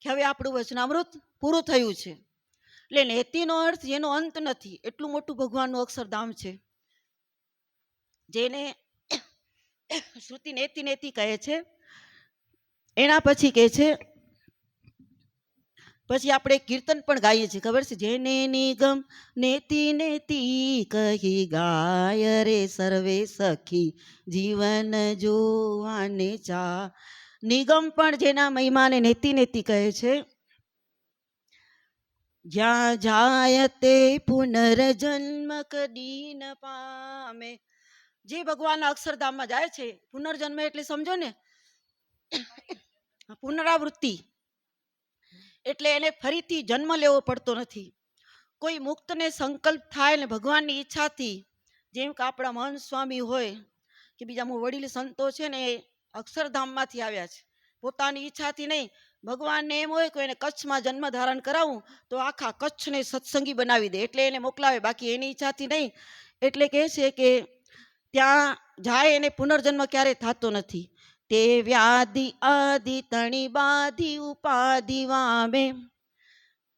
કે હવે આપણું વચનામૃત પૂરું થયું છે. એટલે નેતિનો અર્થ જેનો અંત નથી. એટલું મોટું ભગવાનનું અક્ષરધામ છે જેને શ્રુતિ નેતિ કહે છે. એના પછી કહે છે, પછી આપણે કીર્તન પણ ગાઈએ છીએ. ખબર છે? જેને નિગમ નેતિ કહી ગાય રે સર્વે સખી જીવન જોવાને ચા. નિગમ પણ જેના મહિમાને નેતિ કહે છે. જ્યાં જાય તે પુનર્જન્મ કદી ન પામે. જે ભગવાનના અક્ષરધામમાં જાય છે, પુનર્જન્મ એટલે સમજો ને પુનરાવૃત્તિ, એટલે એને ફરીથી જન્મ લેવો પડતો નથી. કોઈ મુક્તને સંકલ્પ થાય ને ભગવાનની ઈચ્છાથી, જેમ કે આપણા મહંત સ્વામી હોય કે બીજા વડીલ સંતો છે ને એ અક્ષરધામમાંથી આવ્યા છે. પોતાની ઈચ્છાથી નહીં, ભગવાનને એમ હોય કે એને કચ્છમાં જન્મ ધારણ કરાવું તો આખા કચ્છને સત્સંગી બનાવી દે એટલે એને મોકલાવે, બાકી એની ઈચ્છાથી નહીં. એટલે કહે છે કે ત્યાં જાય એને પુનર્જન્મ ક્યારેય થતો નથી. તે વ્યાધિ આદિ તણી બાધી ઉપાધિ વામે.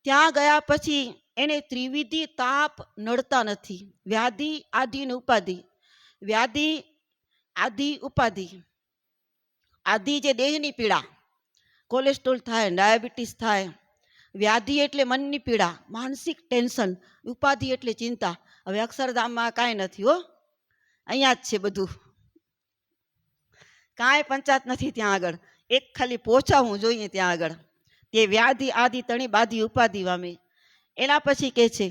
ત્યાં ગયા પછી એને ત્રિવિધિ તાપ નડતા નથી. વ્યાધિ આદિ ને ઉપાધિ. વ્યાધિ આદિ ઉપાધિ. આદિ જે દેહની પીડા, કોલેસ્ટ્રોલ થાય, ડાયાબિટીસ થાય. વ્યાધિ એટલે મનની પીડા, માનસિક ટેન્શન. ઉપાધિ એટલે ચિંતા. હવે અક્ષરધામમાં કાંઈ નથી હો, અહીંયા જ છે બધું. કાંઈ પંચાયત નથી ત્યાં આગળ. એક ખાલી પહોંચાવું જોઈએ ત્યાં આગળ. તે વ્યાધિ આદિ તણી બાધી ઉપાધિ વામે. એના પછી કે છે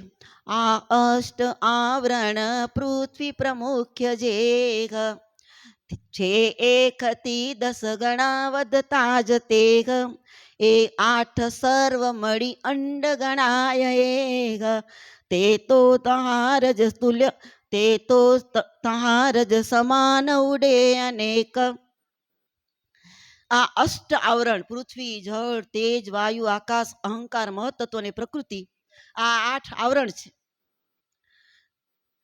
આ અષ્ટ આવરણ પૃથ્વી પ્રમુખ્ય જે છે 1 થી 10 ગણા વધતા જ તેગ. એ 8 સર્વ મળી અંડ ગણાય એગ. તે તો તાર જ તુલ્ય, તે તો તાર જ સમાન ઉડે અનેક. આ અષ્ટ આવરણ પૃથ્વી, જળ, તેજ, વાયુ, આકાશ, અહંકાર, મહત્તત્વ અને પ્રકૃતિ, આ 8 આવરણ છે.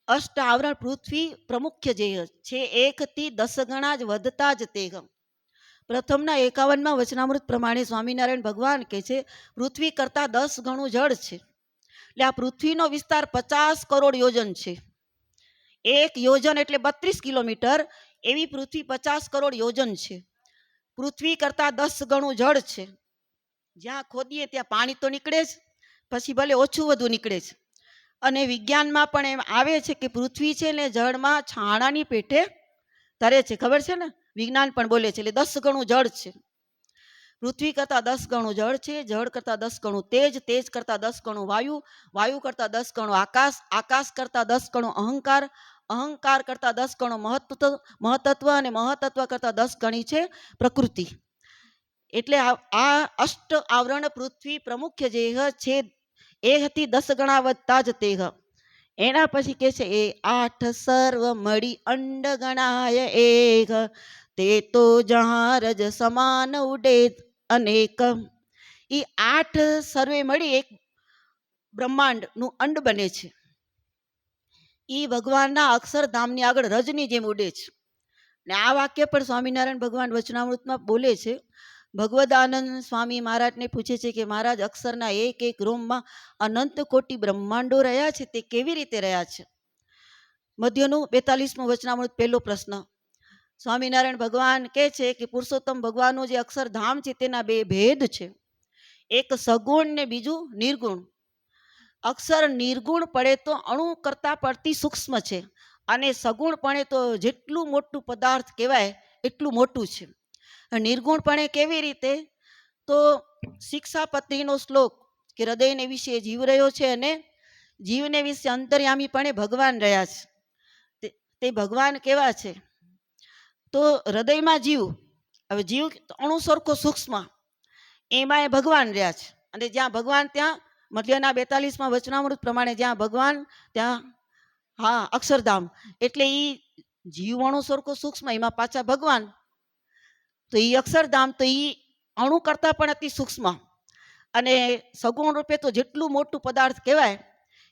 અષ્ટ આવરણ પૃથ્વી પ્રમુખ્ય જે છે 1 થી 10 ગણા જ વધતા જ તે. પ્રથમના 51માં વચનામૃત પ્રમાણે સ્વામિનારાયણ ભગવાન કહે છે પૃથ્વી કરતા 10 ગણું જળ છે. એટલે આ પૃથ્વીનો વિસ્તાર 50 કરોડ યોજન છે. 1 યોજન એટલે 32 કિલોમીટર. એવી પૃથ્વી 50 કરોડ યોજન છે. પૃથ્વી કરતા 10 ગણું જળ છે. જ્યાં ખોદીએ ત્યાં પાણી તો નીકળે જ, પછી ભલે ઓછું વધુ નીકળે છે. અને વિજ્ઞાનમાં પણ એમ આવે છે કે પૃથ્વી છે ને જળમાં છાણાની પેટે તરે છે. ખબર છે ને? વિજ્ઞાન પણ બોલે છે. એટલે 10 ગણું જળ છે. પૃથ્વી કરતા 10 ગણું જળ છે. જળ કરતા 10 ગણું તેજ, તેજ કરતા 10 ગણું વાયુ, વાયુ કરતા 10 ગણું આકાશ, આકાશ કરતા 10 ગણું અહંકાર, અહંકાર કરતા 10 ગણું મહત્તત્વ અને મહત્તત્વ કરતા 10 ગણી છે પ્રકૃતિ. એટલે આ અષ્ટ આવરણ પૃથ્વી પ્રમુખ્ય જે છે 1 થી 10 ગણા વધતા જ તે. એના પછી કે છે એ 8 સર્વ મળી અંડ ગણાય એક. તે તો જહાર જ સમાન ઉડે અનેક. એ 8 સર્વે મળી એક બ્રહ્માંડ નું અંડ બને છે. એ ભગવાનના અક્ષરધામની આગળ રજની જેમ ઉડે છે. ને આ વાક્ય પણ સ્વામિનારાયણ ભગવાન વચનામૃતમાં બોલે છે. ભગવદાનંદ સ્વામી મહારાજને પૂછે છે કે મહારાજ, અક્ષરના એક એક રોમમાં અનંત કોટી બ્રહ્માંડો રહ્યા છે, તે કેવી રીતે રહ્યા છે? મધ્યનું 42મું વચનામૃત, પહેલો પ્રશ્ન. સ્વામિનારાયણ ભગવાન કહે છે કે પુરુષોત્તમ ભગવાનનું જે અક્ષરધામ છે તેના બે ભેદ છે. એક સગુણ ને બીજું નિર્ગુણ. અક્ષર નિર્ગુણ પડે તો અણુ કરતાં પડતી સૂક્ષ્મ છે, અને સગુણપણે તો જેટલું મોટું પદાર્થ કહેવાય એટલું મોટું છે. નિર્ગુણપણે કેવી રીતે? તો શિક્ષાપત્રીનો શ્લોક કે હૃદયને વિશે જીવ રહ્યો છે અને જીવને વિશે અંતર્યામીપણે ભગવાન રહ્યા છે. તે ભગવાન કેવા છે? તો હૃદયમાં જીવ, હવે જીવ અણુ સરખો સૂક્ષ્મ, એમાં એ ભગવાન રહ્યા છે. અને જ્યાં ભગવાન ત્યાં મધ્યના 42માં વચનામૃત પ્રમાણે જ્યાં ભગવાન ત્યાં હા અક્ષરધામ, એટલે એ જીવણો સરખો સૂક્ષ્મ, એમાં પાછા ભગવાન, તો એ અક્ષરધામ તો એ અણુ કરતાં પણ અતિ સૂક્ષ્મ, અને સગુણ રૂપે તો જેટલું મોટું પદાર્થ કહેવાય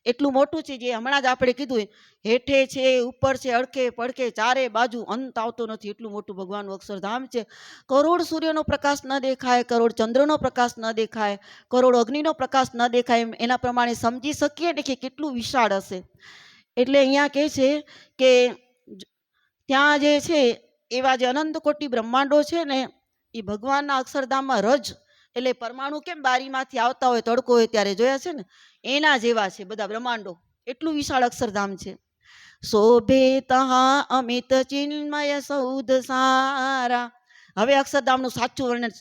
એટલું મોટું છે. જે હમણાં જ આપણે કીધું, હેઠે છે, ઉપર છે, અડકે પડકે ચારે બાજુ અંત આવતો નથી, એટલું મોટું ભગવાનનું અક્ષરધામ છે. કરોડ સૂર્યનો પ્રકાશ ન દેખાય, કરોડ ચંદ્રનો પ્રકાશ ન દેખાય, કરોડ અગ્નિનો પ્રકાશ ન દેખાય, એના પ્રમાણે સમજી શકીએ ને કે કેટલું વિશાળ હશે. એટલે અહીંયા કહે છે કે ત્યાં જે છે એવા જે અનંત કોટી બ્રહ્માંડો છે ને, એ ભગવાનના અક્ષરધામમાં રજ એટલે પરમાણુ કેમ બારીમાંથી આવતા હોય તડકો હોય ત્યારે જોયા છે ને, એના જેવા છે બધા બ્રહ્માંડો. એટલું વિશાળ અક્ષરધામ છે. શોભે તહા અમિત ચિન્મય સૌદ સારા. હવે અક્ષરધામનું સાચું વર્ણન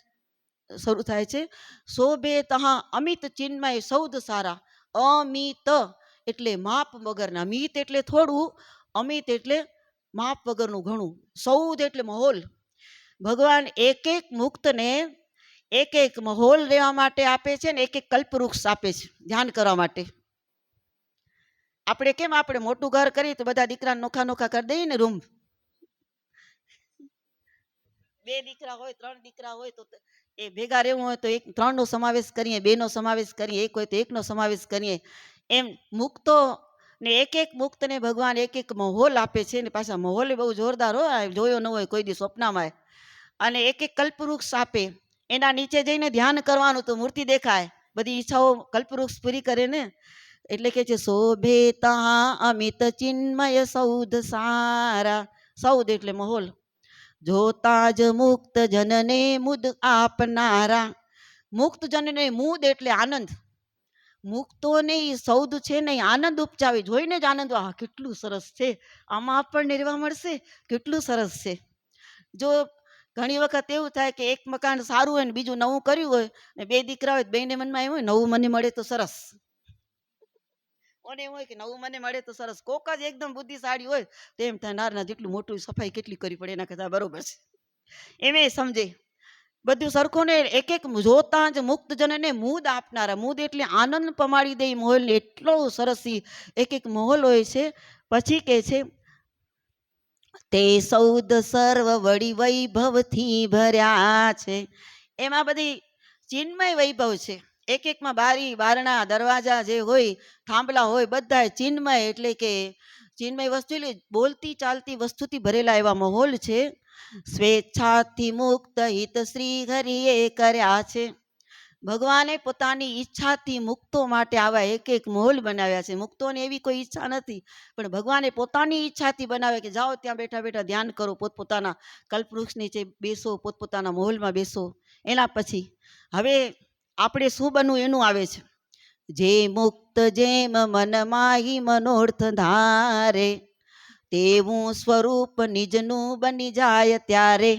શરૂ થાય છે. શોભે તહા અમિત ચિન્મય સૌદ સારા. અમિત એટલે માપ વગરના, મિત એટલે થોડું, અમિત એટલે માપ વગરનું ઘણું, સૌદ એટલે મહોલ. ભગવાન એક એક મુક્તને એક એક મહોલ રહેવા માટે આપે છે ને એક એક કલ્પવૃક્ષ આપે છે ધ્યાન કરવા માટે. આપણે કેમ આપણે મોટું ઘર કરીએ તો બધા દીકરાને નોખા નોખા કરી દઈએ ને રૂમ. 2 દીકરા હોય 3 દીકરા હોય તો એ ભેગા રહેવું હોય તો 3નો સમાવેશ કરીએ, 2નો સમાવેશ કરીએ, એક હોય તો 1નો સમાવેશ કરીએ. એમ મુક્તો ને એક એક મુક્તને ભગવાન એક એક મહોલ આપે છે. ને પાછા મહોલ બહુ જોરદાર હોય, જોયો ન હોય કોઈ દી સ્વપ્નમાં. અને એક એક કલ્પવૃક્ષ આપે, એના નીચે જઈને ધ્યાન કરવાનું તો મૂર્તિ દેખાય, બધી ઈચ્છાઓ કલ્પવૃક્ષ પૂરી કરે ને. એટલે કે છે શોભે તહા અમિત ચિન્મય સૌદ સારા. સૌદ એટલે મહોલ. જોતા જ મુક્ત જનને મુદ આપનારા. મુક્ત જનને મુદ એટલે આનંદ. મુક્તોને સૌદ છે ને આનંદ ઉપજાવે, જોઈને જ આનંદ, આ કેટલું સરસ છે, આમાં આપણને રહેવા મળશે, કેટલું સરસ છે. જો ઘણી વખત એવું થાય કે એક મકાન સારું હોય ને બીજું નવું કર્યું હોય ને 2 દીકરા હોય, 2ને મનમાં એમ હોય નવું મને મળે તો સરસ, અને એમ હોય કે નવું મને મળે તો સરસ. કોક જ એકદમ બુદ્ધિશાળી હોય તો એમ થાય નારના જેટલું મોટું સફાઈ કેટલી કરવી પડે, એના કરતા બરોબર છે, એમ સમજે. બધું સરખું ને એક એક જોતા જ મુક્ત જનને મુદ આપનારા. મુદ એટલે આનંદ પમાડી દે મહોલ ને, એટલો સરસ એક એક મહોલ હોય છે. પછી કે છે તે સૌદ સર્વ વળી વૈભવથી ભર્યા છે. એમાં બધી ચિન્મય વૈભવ છે. એક એકમાં બારી બારણા દરવાજા જે હોય, થાંભલા હોય, બધા ચિન્મય એટલે કે ચિન્મય વસ્તુ એટલે બોલતી ચાલતી વસ્તુથી ભરેલા એવા મહોલ છે. સ્વેચ્છાથી મુક્ત હિત શ્રી હરિએ કર્યા છે. ભગવાને પોતાની ઈચ્છાથી મુક્તો માટે આવા એક એક મહોલ બનાવ્યા છે. મુક્તોને એવી કોઈ ઈચ્છા નથી, પણ ભગવાને પોતાની ઈચ્છાથી બનાવે કે જાઓ ત્યાં બેઠા બેઠા ધ્યાન કરો, પોતપોતાના કલ્પવૃક્ષ નીચે બેસો, પોતપોતાના મહોલમાં બેસો. એના પછી હવે આપણે શું બનવું એનું આવે છે. જે મુક્ત જેમ મન માહી મનોર્થ ધારે, તેવું સ્વરૂપ નિજનું બની જાય ત્યારે.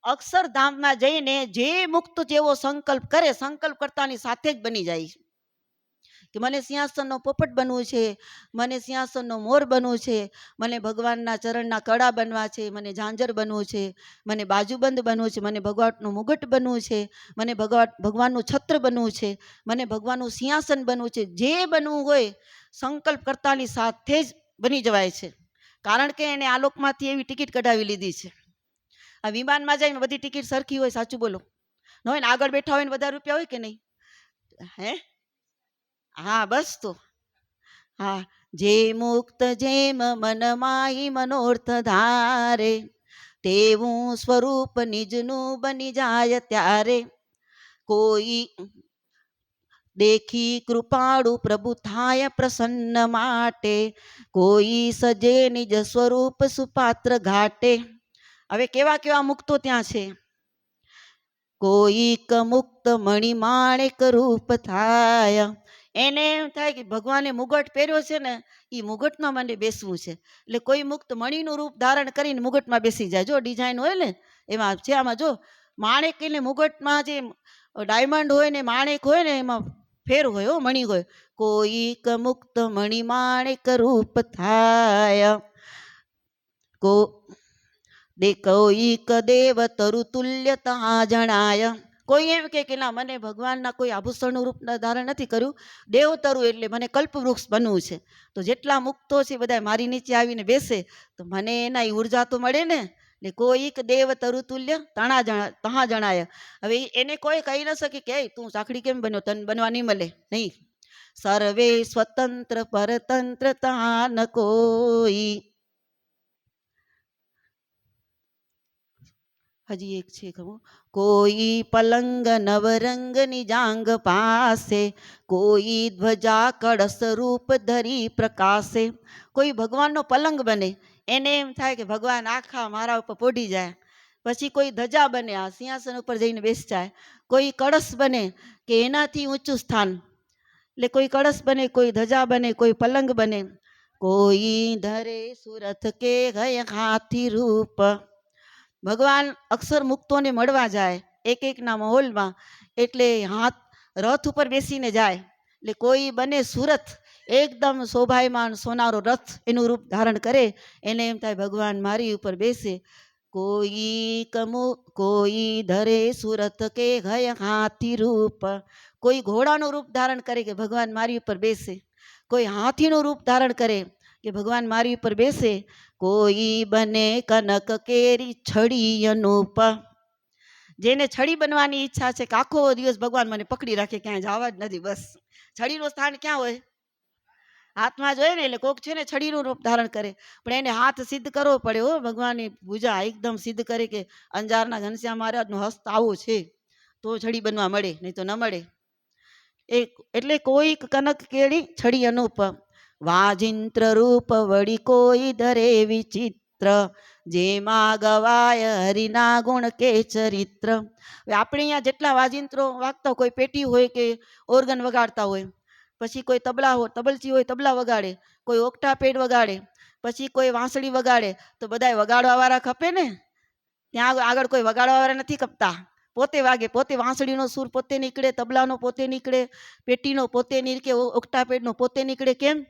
અક્ષરધામમાં જઈને જે મુક્ત જેવો સંકલ્પ કરે, સંકલ્પ કરતાની સાથે જ બની જાય કે મને સિંહાસનનો પોપટ બનવું છે, મને સિંહાસનનો મોર બનવું છે, મને ભગવાનના ચરણના કડા બનવા છે, મને ઝાંઝર બનવું છે, મને બાજુબંધ બનવું છે, મને ભગવાનનું મુગટ બનવું છે, મને ભગવાનનું છત્ર બનવું છે, મને ભગવાનનું સિંહાસન બનવું છે. જે બનવું હોય સંકલ્પ કરતાની સાથે જ બની જવાય છે. કારણ કે એને આ લોકમાંથી એવી ટિકિટ કઢાવી લીધી છે. આ વિમાનમાં જઈને બધી ટિકિટ સરખી હોય, સાચું બોલો, ન હોય ને આગળ બેઠા હોય ને વધારે રૂપિયા હોય કે નહીં? હે હા બસ, તો હા, જે મુક્ત જેમ મનમાહી મનોર્થ ધારે, તેવું સ્વરૂપ નિજનું બની જાય ત્યારે. કોઈ દેખી કૃપાળુ પ્રભુ થાય પ્રસન્ન માટે, કોઈ સજે નિજ સ્વરૂપ સુપાત્ર ઘાટે. હવે કેવા કેવા મુક્તો ત્યાં છે. કોઈક મુક્ત મણિમાણિક રૂપ થાય, એને એમ થાય કે ભગવાને મુગટ પહેર્યો છે ને, એ મુગટમાં મને બેસવું છે. એટલે કોઈ મુક્ત મણિનું રૂપ ધારણ કરીને મુગટમાં બેસી જાય. જો ડિઝાઇન હોય ને એમાં છે, આમાં જો માણેક એટલે મુગટમાં જે ડાયમંડ હોય ને માણેક હોય ને એમાં ફેર હોય, હો મણી હોય. કોઈક મુક્ત મણિમાણિક રૂપ થાય, કો કોઈક દેવ તરુ તુલ્ય તા જણાય. કોઈ એમ કે ના મને ભગવાનના કોઈ આભૂષણનું રૂપ ધારણ નથી કર્યું, દેવતરુ એટલે મને કલ્પવૃક્ષ બનવું છે. તો જેટલા મુક્તો છે બધા મારી નીચે આવીને બેસે તો મને એના ઉર્જા તો મળે ને. એટલે કોઈક દેવ તરુ તુલ્ય તહા જણાય. હવે એને કોઈ કહી ન શકે કે તું ચાકડી કેમ બન્યો, તન બનવા નહીં મળે, નહીં. સર્વે સ્વતંત્ર પરતંત્ર તા ન કોઈ. હજી એક છે ખબર, કોઈ પલંગ નવરંગ નિજાંગ પાસે, કોઈ ધ્વજા કળશ રૂપ ધરી પ્રકાશે. કોઈ ભગવાનનો પલંગ બને, એને એમ થાય કે ભગવાન આખા મારા ઉપર પોઢી જાય. પછી કોઈ ધજા બને, આ સિંહાસન ઉપર જઈને બેસ જાય. કોઈ કળશ બને કે એનાથી ઊંચું સ્થાન, એટલે કોઈ કળશ બને, કોઈ ધજા બને, કોઈ પલંગ બને. કોઈ ધરે સુરથ કે ગયા હાથી રૂપ. ભગવાન અક્ષર મુક્તોને મળવા જાય એક એકના મહોલમાં, એટલે હાથ રથ ઉપર બેસીને જાય. એટલે કોઈ બને સુરથ, એકદમ શોભાયમાન સોનારો રથ એનું રૂપ ધારણ કરે. એને એમ થાય ભગવાન મારી ઉપર બેસે. કોઈ ધરે સુરથ કે ગયા હાથી રૂપ. કોઈ ઘોડાનું રૂપ ધારણ કરે કે ભગવાન મારી ઉપર બેસે. કોઈ હાથીનું રૂપ ધારણ કરે કે ભગવાન મારી ઉપર બેસે. કોઈ બને કનક કેરી છડી અનુપ. જેને છડી બનવાની ઈચ્છા છે કે આખો દિવસ ભગવાન મને પકડી રાખે, ક્યાંય જવા જ નથી, બસ. છડીનું સ્થાન ક્યાં હોય? હાથમાં જોઈએ ને. એટલે કોક છે ને છડીનું રૂપ ધારણ કરે, પણ એને હાથ સિદ્ધ કરવો પડે. હો ભગવાનની પૂજા એકદમ સિદ્ધ કરે કે અંજારના ઘનશ્યામ મહારાજનો હસ્ત આવો છે તો છડી બનવા મળે, નહીં તો ન મળે. એટલે કોઈ કનક કેળી છડી અનુપ. વાજિંત્ર રૂપ વળી કોઈ ધરે વિચિત્ર, જેમાં ગવાય હરિના ગુણ કે ચરિત્ર. આપણે અહીંયા જેટલા વાજિંત્રો વાગતા, કોઈ પેટી હોય કે ઓર્ગન વગાડતા હોય, પછી કોઈ તબલા હોય, તબલચી હોય તબલા વગાડે, કોઈ ઓકટા પેડ વગાડે, પછી કોઈ વાંસળી વગાડે, તો બધાય વગાડવા વાળા ખપે ને. ત્યાં આગળ કોઈ વગાડવા વાળા નથી ખપતા, પોતે વાગે, પોતે વાંસળીનો સૂર પોતે નીકળે, તબલાનો પોતે નીકળે, પેટીનો પોતે નીકળે, ઓકટા પેડનો પોતે નીકળે. કેમ?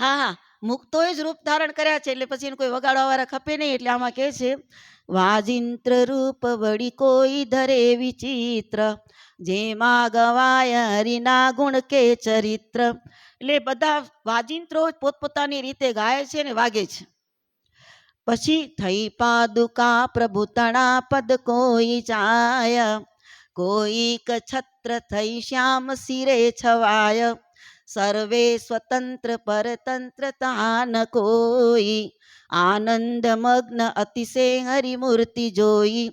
હા હા, મુક્તોએ જ રૂપ ધારણ કર્યા છે, એટલે પછી એને કોઈ વગાડવા વાળા ખપે નહીં. એટલે આમાં કહે છે વાજિંત્ર રૂપ વળી કોઈ ધરે વિચિત્ર, જેમાં ગવાય હરિના ગુણ કે ચરિત્ર. એટલે બધા વાજિંત્રો પોતપોતાની રીતે ગાય છે ને વાગે છે. પછી થઈ પાદુકા પ્રભુ તણા પદ કોઈ જાય, કોઈક છત્ર થઈ શ્યામ શિરે છવાય. સર્વે સ્વતંત્ર પરતંત્ર તાન કોઈ, આનંદ મગ્ન અતિશે હરિમૂર્તિ જોઈ.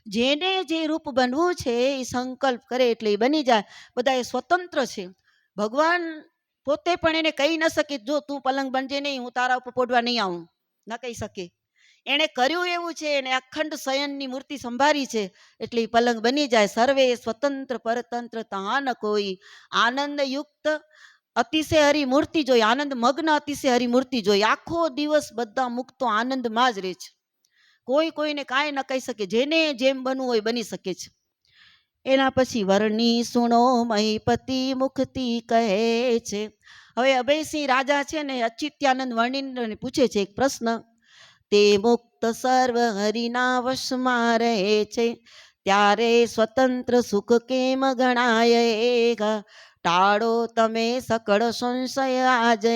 જેને જે રૂપ બનવું છે એ સંકલ્પ કરે એટલે એ બની જાય. બધા એ સ્વતંત્ર છે. ભગવાન પોતે પણ એને કહી ન શકે જો તું પલંગ બનજે નહીં, હું તારા ઉપર પોઢવા નહીં આવું, ન કહી શકે. એણે કર્યું એવું છે, એને અખંડ શયનની મૂર્તિ સંભાળી છે એટલે એ પલંગ બની જાય. સર્વે સ્વતંત્ર પરતંત્ર તાન કોઈ, આનંદ યુક્ત અતિશય હરિમૂર્તિ જોઈ, આનંદ મગ્ન અતિશય હરિમૂર્તિ જોઈ. આખો દિવસ બધા મુક્તો આનંદમાં જ રહે છે. કોઈ કોઈને કાંઈ ન કહી શકે, જેને જેમ બનવું હોય બની શકે છે. એના પછી વર્ણી સુણો મહીપતિ મુખતી કહે છે. હવે અભયસિંહ રાજા છે ને અચ્યુત્યાનંદ વર્ણિને પૂછે છે એક પ્રશ્ન. તે મુક્ત સર્વ હરિના વશમાં રહે છે, ત્યારે સ્વતંત્ર સુખ કેમ ગણાય? ટાળો તમે સકળ સંશય આજે.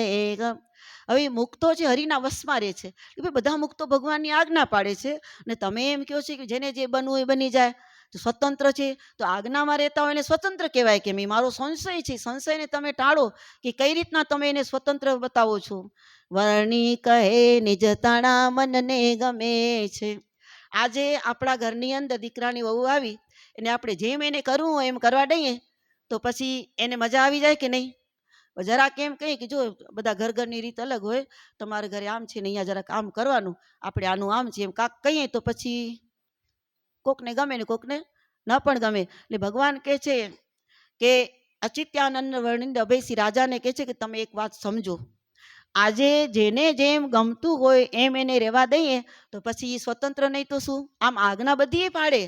હવે મુક્તો છે હરિના વશમાં રહે છે, બધા મુક્તો ભગવાનની આજ્ઞા પાડે છે, અને તમે એમ કહો છો કે જેને જે બનવું એ બની જાય. તો સ્વતંત્ર છે તો આજ્ઞામાં રહેતા હોય એને સ્વતંત્ર કહેવાય કે મેં મારો સંશય છે, સંશયને તમે ટાળો કે કઈ રીતના તમે એને સ્વતંત્ર બતાવો છો. વર્ણી કહે નિજ તાણા મનને ગમે છે. આજે આપણા ઘરની અંદર દીકરાની વહુ આવી અને આપણે જેમ એને કરવું હોય એમ કરવા દઈએ તો પછી એને મજા આવી જાય કે નહીં? જરા કેમ કહી કે જો બધા ઘરની રીત અલગ હોય, તમારા ઘરે આમ છે ને અહીંયા જરાક આમ કરવાનું, આપણે આનું આમ છે એમ કાંક કહીએ તો પછી કોકને ગમે ને કોકને ન પણ ગમે. એટલે ભગવાન કહે છે કે અચિત્યાનંદ વર્ણિંદ અભયસિંહ રાજાને કહે છે કે તમે એક વાત સમજો, આજે જેને જેમ ગમતું હોય એમ એને રહેવા દઈએ તો પછી સ્વતંત્ર નહીં તો શું? આમ આજ્ઞા બધી પાડે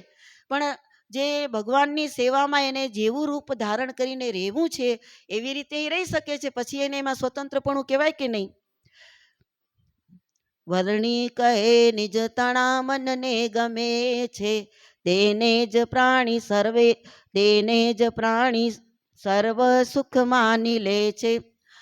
પણ જે ભગવાનની સેવામાં એને જેવું રૂપ ધારણ કરીને રહેવું છે એવી રીતે એ રહી શકે છે, પછી એને એમાં સ્વતંત્રપણું કહેવાય કે નહીં? વર્ણી કહે નિજ તણા મનને ગમે છે, તેને જ પ્રાણી સર્વ સુખ માની લે છે.